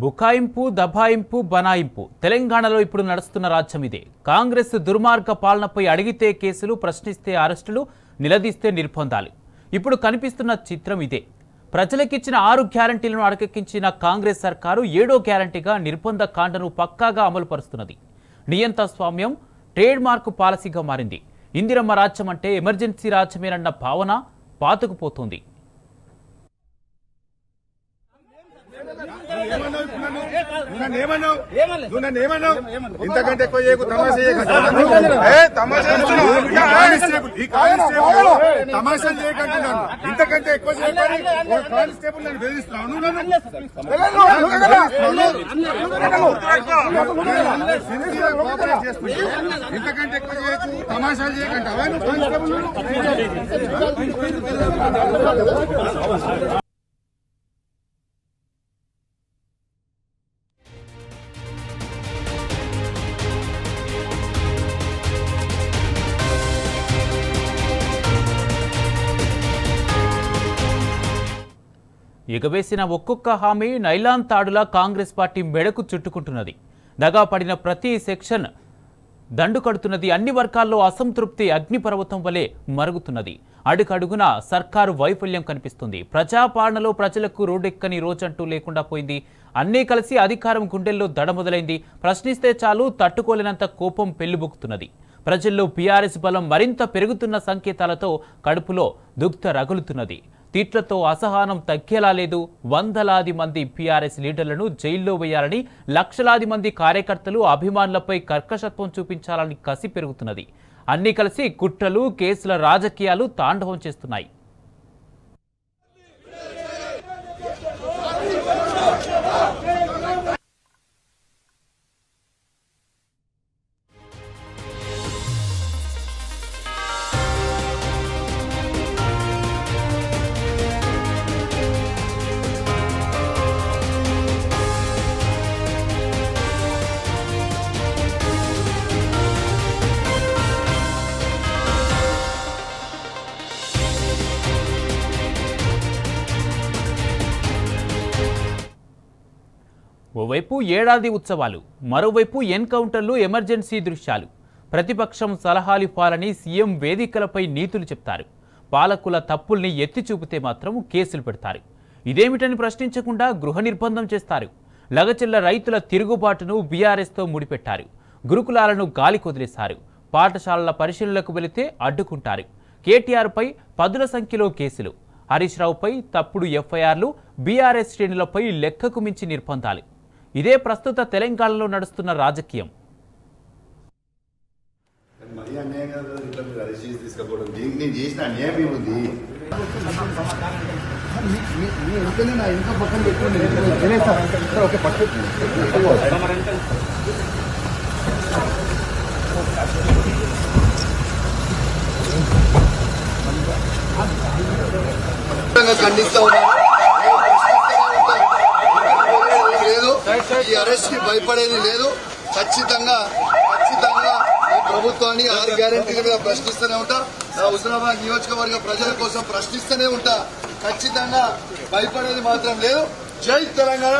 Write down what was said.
బుకాయింపు దబాయింపు బనాయింపు తెలంగాణలో ఇప్పుడు నడుస్తున్న రాజ్యం ఇదే. కాంగ్రెస్ దుర్మార్గ పాలనపై అడిగితే కేసులు, ప్రశ్నిస్తే అరెస్టులు, నిలదీస్తే నిర్బంధాలు. ఇప్పుడు కనిపిస్తున్న చిత్రం ఇదే. ప్రజలకిచ్చిన 6 గ్యారంటీలను అడకెక్కించిన కాంగ్రెస్ సర్కారు 7వ గ్యారంటీగా నిర్బంధ కాండను పక్కాగా అమలు పరుస్తున్నది. నియంత స్వామ్యం ట్రేడ్ మార్క్ పాలసీగా మారింది. ఇందిరమ్మ రాజ్యం అంటే ఎమర్జెన్సీ రాజ్యమేనన్న భావన పాతుకుపోతుంది. ఇంతకంటే ఎక్కువ తమాషాలు చేయకంటున్నాను. ఇంతకంటే ఎక్కువ కానిస్టేబుల్ నన్ను బెదిరిస్తున్నాను. ఇంతకంటే ఎక్కువ చేయకు, తమాషాలు చేయకంటే అవన్నీ కానిస్టేబుల్. ఎగవేసిన ఒక్కొక్క హామీ నైలాన్ తాడులా కాంగ్రెస్ పార్టీ మెడకు చుట్టుకుంటున్నది. దగా పడిన ప్రతి సెక్షన్ దండు కడుతున్నది. అన్ని వర్గాల్లో అసంతృప్తి అగ్నిపర్వతం వలె మరుగుతున్నది. అడుగడుగున సర్కారు వైఫల్యం కనిపిస్తుంది. ప్రజాపాలనలో ప్రజలకు రోడ్డెక్కని రోజంటూ లేకుండా పోయింది. అన్నీ కలిసి అధికారం గుండెల్లో దడ మొదలైంది. ప్రశ్నిస్తే చాలు తట్టుకోలేనంత కోపం పెళ్లిబుక్కుతున్నది. ప్రజల్లో బీఆర్ఎస్ బలం మరింత పెరుగుతున్న సంకేతాలతో కడుపులో దుగ్ధ రగులుతున్నది. తీట్లతో అసహనం తగ్గేలా లేదు. వందలాది మంది బీఆర్ఎస్ లీడర్లను జైల్లో వేయాలని, లక్షలాది మంది కార్యకర్తలు, అభిమానులపై కర్కశత్వం చూపించాలని కసి పెరుగుతున్నది. అన్నీ కలిసి కుట్రలు, కేసుల రాజకీయాలు తాండవం చేస్తున్నాయి. ఓవైపు ఏడాది ఉత్సవాలు, మరోవైపు ఎన్కౌంటర్లు, ఎమర్జెన్సీ దృశ్యాలు. ప్రతిపక్షం సలహాలివ్వాలని సీఎం వేదికలపై నీతులు చెప్తారు. పాలకుల తప్పుల్ని ఎత్తి చూపితే మాత్రం కేసులు పెడతారు. ఇదేమిటని ప్రశ్నించకుండా గృహ నిర్బంధం చేస్తారు. లగచెల్ల రైతుల తిరుగుబాటును బీఆర్ఎస్తో ముడిపెట్టారు. గురుకులాలను గాలికొదిలేశారు. పాఠశాలల పరిశీలనలకు వెళితే అడ్డుకుంటారు. కేటీఆర్పై పదుల సంఖ్యలో కేసులు, హరీష్ రావుపై తప్పుడు ఎఫ్ఐఆర్లు, బీఆర్ఎస్ శ్రేణులపై లెక్కకు మించి నిర్బంధాలు. ఇదే ప్రస్తుత తెలంగాణలో నడుస్తున్న రాజకీయం. ఈ అరెస్ట్ కి భయపడేది లేదు. ఖచ్చితంగా ఈ ప్రభుత్వాన్ని 6 గ్యారెంటీల మీద ప్రశ్నిస్తూనే ఉంటా. హుస్నాబాద్ నియోజకవర్గ ప్రజల కోసం ప్రశ్నిస్తూనే ఉంటా. ఖచ్చితంగా భయపడేది మాత్రం లేదు. జై తెలంగాణ.